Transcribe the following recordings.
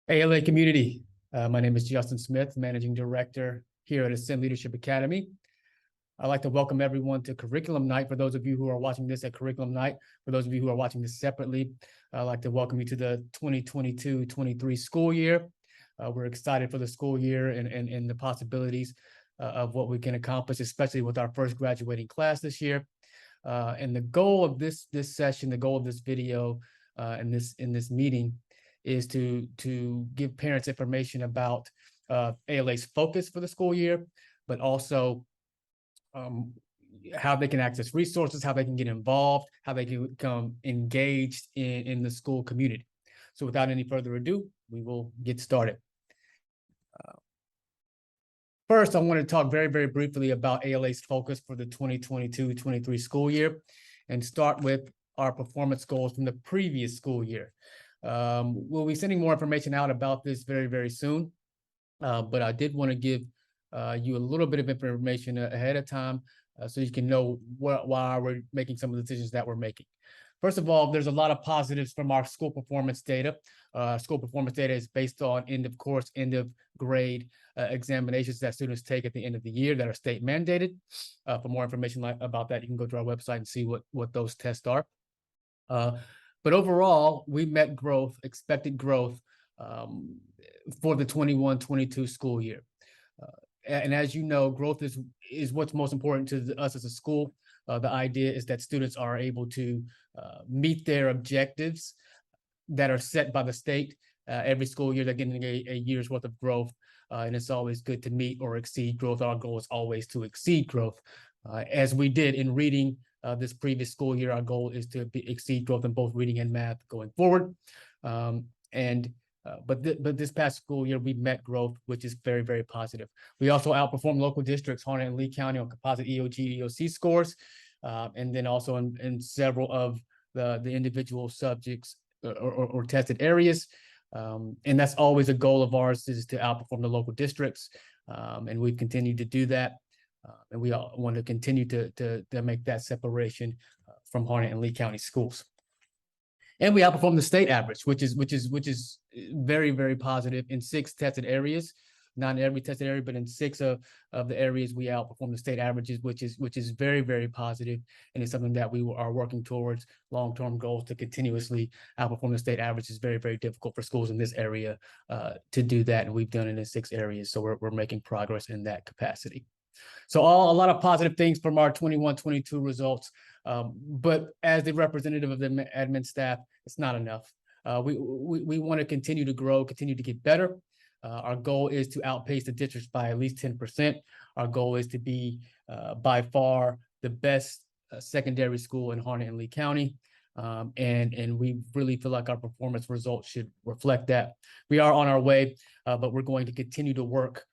ALA community, my name is Justin Smith, Managing Director here at Ascend Leadership Academy. I'd like to welcome everyone to Curriculum Night. For those of you who are watching this at Curriculum Night, for those of you who are watching this separately, I'd like to welcome you to the 2022-23 school year. We're excited for the school year and the possibilities of what we can accomplish, especially with our first graduating class this year. And the goal of this session, the goal of this video in this meeting is to give parents information about ALA's focus for the school year, but also how they can access resources, how they can get involved, how they can become engaged in the school community. So without any further ado, we will get started. First, I want to talk very, very briefly about ALA's focus for the 2022-23 school year and start with our performance goals from the previous school year. We'll be sending more information out about this very, very soon, but I did want to give you a little bit of information ahead of time so you can know why we're making some of the decisions that we're making. First of all, there's a lot of positives from our school performance data. School performance data is based on end of course, end of grade examinations that students take at the end of the year that are state mandated. For more information about that, you can go to our website and see what those tests are. But overall, we met growth, expected growth for the 21-22 school year. And as you know, growth is what's most important to us as a school. The idea is that students are able to meet their objectives that are set by the state. Every school year, they're getting a year's worth of growth, and it's always good to meet or exceed growth. Our goal is always to exceed growth. As we did in reading this previous school year, our goal is to exceed growth in both reading and math going forward. But this past school year, we met growth, which is very, very positive. We also outperformed local districts, Harnett and Lee County, on composite EOG, EOC scores, and then also in several of the individual subjects or tested areas. And that's always a goal of ours, is to outperform the local districts. And we've continued to do that. And we all want to continue to make that separation from Harnett and Lee County schools. And we outperform the state average, which is very, very positive in 6 tested areas. Not in every tested area, but in 6 of the areas we outperform the state averages, which is very, very positive, and it's something that we are working towards. Long-term goals to continuously outperform the state average is very, very difficult for schools in this area to do that, and we've done it in 6 areas, so we're making progress in that capacity. So a lot of positive things from our 21-22 results, but as the representative of the admin staff, it's not enough. We want to continue to grow, continue to get better. Our goal is to outpace the districts by at least 10%. Our goal is to be by far the best secondary school in Harnett and Lee County. And we really feel like our performance results should reflect that. We are on our way, but we're going to continue to work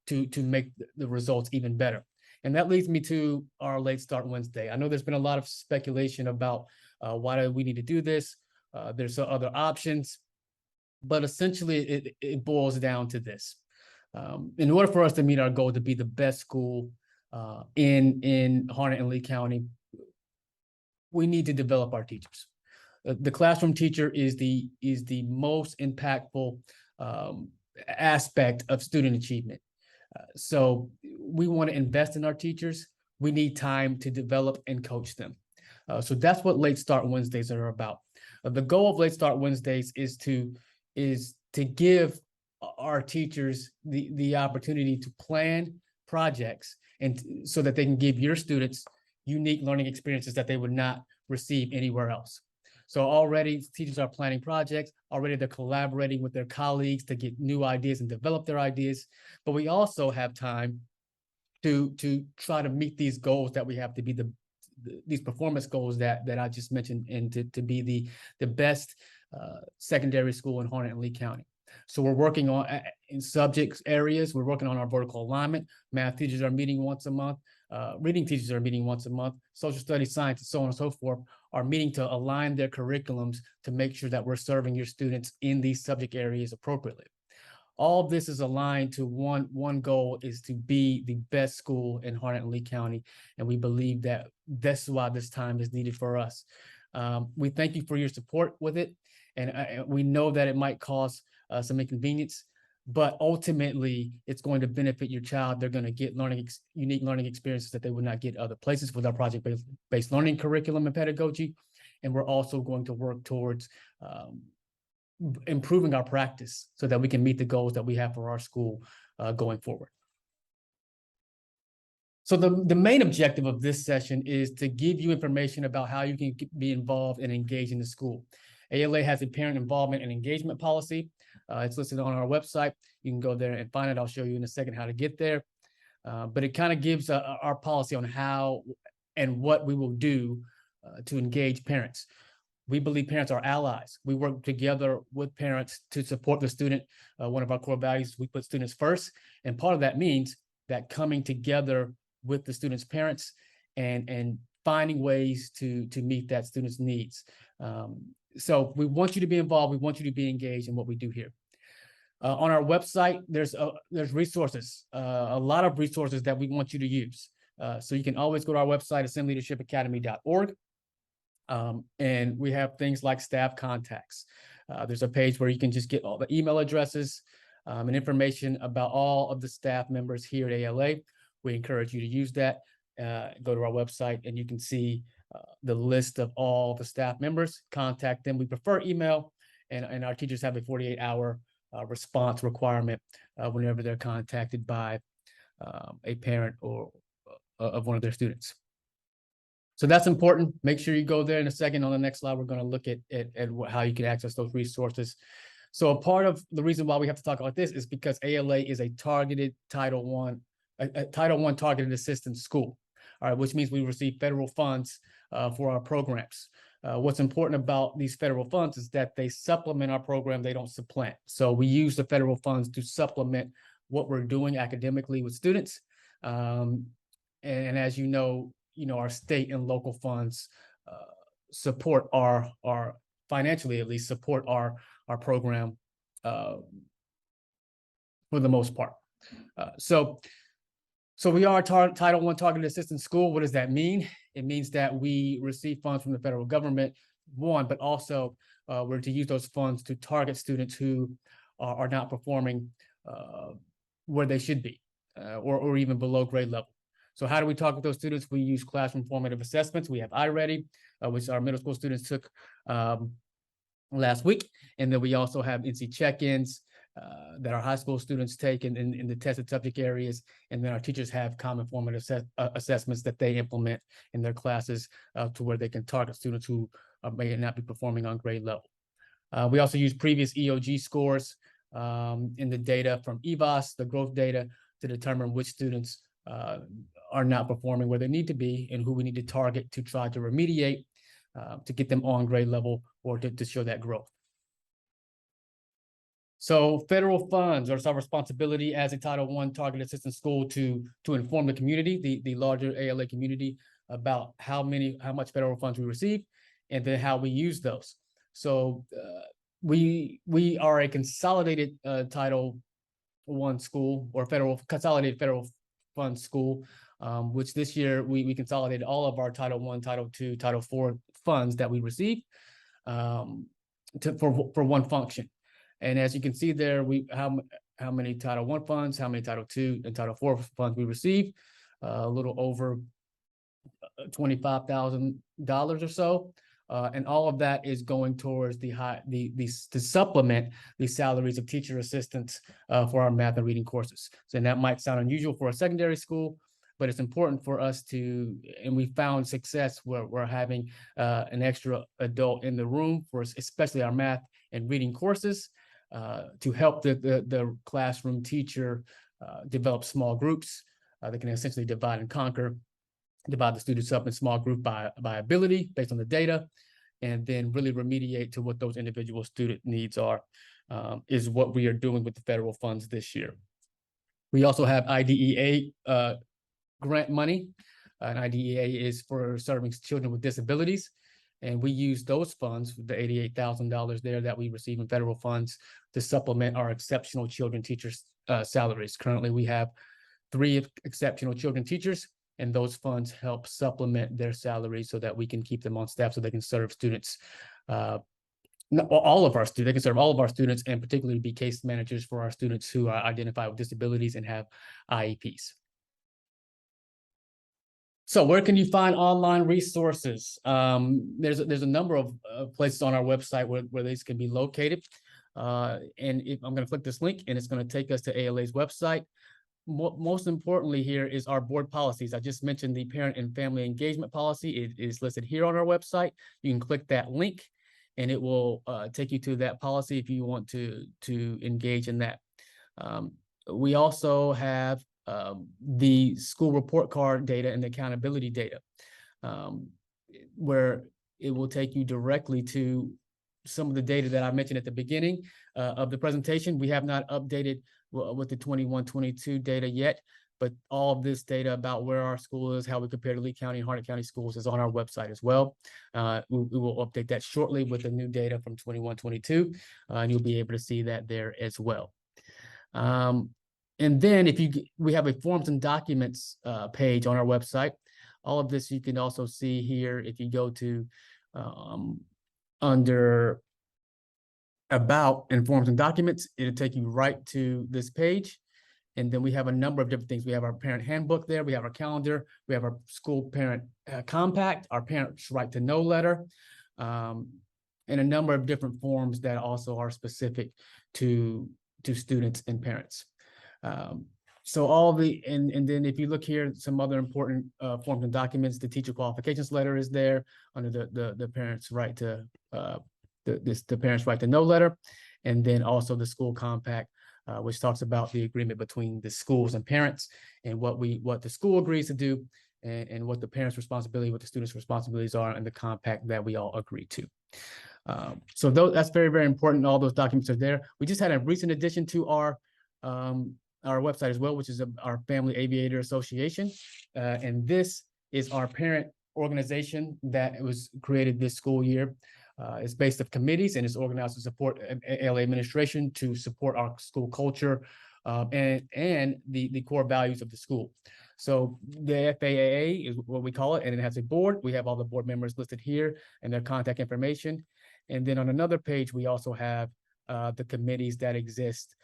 to make the results even better. And that leads me to our Late Start Wednesday. I know there's been a lot of speculation about why do we need to do this. There's other options, but essentially it boils down to this. In order for us to meet our goal to be the best school in Harnett and Lee County, we need to develop our teachers. The classroom teacher is the most impactful aspect of student achievement. So we want to invest in our teachers. We need time to develop and coach them. So that's what Late Start Wednesdays are about. The goal of Late Start Wednesdays is to give our teachers the opportunity to plan projects and so that they can give your students unique learning experiences that they would not receive anywhere else. So already teachers are planning projects, already they're collaborating with their colleagues to get new ideas and develop their ideas. But we also have time to try to meet these goals that we have to be these performance goals that I just mentioned, and to be the best secondary school in Harnett and Lee County. So we're working on in subjects areas, we're working on our vertical alignment. Math teachers are meeting once a month. Reading teachers are meeting once a month. Social studies, science, and so on and so forth are meeting to align their curriculums to make sure that we're serving your students in these subject areas appropriately. All of this is aligned to one goal, is to be the best school in Harnett and Lee County. And we believe that that's why this time is needed for us. We thank you for your support with it. And we know that it might cause some inconvenience, but ultimately it's going to benefit your child. They're going to get unique learning experiences that they would not get other places with our project-based learning curriculum and pedagogy. And we're also going to work towards improving our practice so that we can meet the goals that we have for our school going forward. So the main objective of this session is to give you information about how you can be involved and engage in the school. ALA has a parent involvement and engagement policy. It's listed on our website. You can go there and find it. I'll show you in a second how to get there. But it kind of gives our policy on how and what we will do to engage parents. We believe parents are allies. We work together with parents to support the student. One of our core values, we put students first. And part of that means that coming together with the student's parents and finding ways to meet that student's needs. So we want you to be involved. We want you to be engaged in what we do here. On our website, there's resources, a lot of resources that we want you to use. So you can always go to our website, ascendleadershipacademy.org. And we have things like staff contacts. There's a page where you can just get all the email addresses and information about all of the staff members here at ALA. We encourage you to use that. Go to our website and you can see the list of all the staff members. Contact them. We prefer email, and our teachers have a 48-hour response requirement whenever they're contacted by a parent or of one of their students. So that's important. Make sure you go there in a second. On the next slide, we're going to look at how you can access those resources. So a part of the reason why we have to talk about this is because ALA is a targeted Title I targeted assistance school, all right, which means we receive federal funds for our programs. What's important about these federal funds is that they supplement our program, they don't supplant. So we use the federal funds to supplement what we're doing academically with students. And as you know, our state and local funds support our financially, at least support our program for the most part. So we are Title I targeted assistance school. What does that mean? It means that we receive funds from the federal government, one, but also we're to use those funds to target students who are not performing where they should be, or even below grade level. So how do we target those students? We use classroom formative assessments. We have iReady, which our middle school students took last week. And then we also have NC check-ins that our high school students take in the tested subject areas. And then our teachers have common formative assessments that they implement in their classes to where they can target students who may not be performing on grade level. We also use previous EOG scores in the data from EVOS, the growth data, to determine which students are not performing where they need to be and who we need to target to try to remediate to get them on grade level or to show that growth. So federal funds, it's our responsibility as a Title I targeted assistance school to inform the community, the larger ALA community, about how much federal funds we receive and then how we use those. So we are a consolidated Title I school, or consolidated federal fund school, which this year we consolidated all of our Title I, Title II, Title IV funds that we receive for one function. And as you can see there, how many Title I funds, how many Title II and Title IV funds we receive, a little over $25,000 or so. And all of that is going towards to supplement the salaries of teacher assistants for our math and reading courses. So, and that might sound unusual for a secondary school, but it's important for us and we found success where we're having an extra adult in the room for especially our math and reading courses to help the classroom teacher develop small groups. They can essentially divide and conquer, divide the students up in small group by ability based on the data, and then really remediate to what those individual student needs are, is what we are doing with the federal funds this year. We also have IDEA grant money. And IDEA is for serving children with disabilities. And we use those funds, the $88,000 there that we receive in federal funds, to supplement our exceptional children teachers' salaries. Currently, we have 3 exceptional children teachers, and those funds help supplement their salaries so that we can keep them on staff so they can serve students All of our students, they can serve all of our students and particularly be case managers for our students who are identified with disabilities and have IEPs. So where can you find online resources? There's a number of places on our website where these can be located. And if I'm going to click this link and it's going to take us to ALA's website. Most importantly here is our board policies. I just mentioned the parent and family engagement policy. It is listed here on our website. You can click that link and it will take you to that policy if you want to engage in that. We also have the school report card data and the accountability data, where it will take you directly to some of the data that I mentioned at the beginning of the presentation. We have not updated with the 21-22 data yet, but all of this data about where our school is, how we compare to Lee County and Harnett County schools is on our website as well. We will update that shortly with the new data from 21-22, and you'll be able to see that there as well. And then we have a forms and documents page on our website. All of this you can also see here if you go to under about and forms and documents, it'll take you right to this page. And then we have a number of different things. We have our parent handbook there. We have our calendar. We have our school parent compact, our parents right to know letter, and a number of different forms that also are specific to students and parents. So all the, and then if you look here, some other important forms and documents, the teacher qualifications letter is there under the parents' right to the parents' right to know letter, and then also the school compact, which talks about the agreement between the schools and parents and what the school agrees to do, and what the parents' responsibility, what the students' responsibilities are, and the compact that we all agree to. So that's very, very important. All those documents are there. We just had a recent addition to our website as well, which is our Family Aviator Association. And this is our parent organization that was created this school year. It's based of committees and it's organized to support ALA administration, to support our school culture and the core values of the school. So the FAAA is what we call it, and it has a board. We have all the board members listed here and their contact information. And then on another page, we also have the committees that exist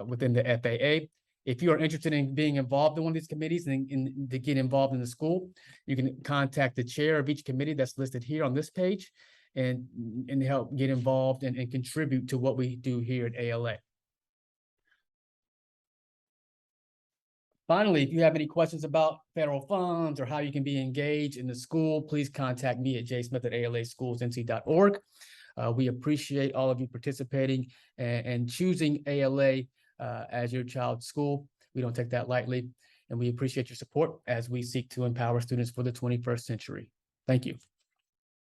within the FAA. If you are interested in being involved in one of these committees and to get involved in the school, you can contact the chair of each committee that's listed here on this page and help get involved and contribute to what we do here at ALA. Finally, if you have any questions about federal funds or how you can be engaged in the school, please contact me at jsmith@alaschoolsnc.org. We appreciate all of you participating and choosing ALA as your child's school. We don't take that lightly, and we appreciate your support as we seek to empower students for the 21st century. Thank you.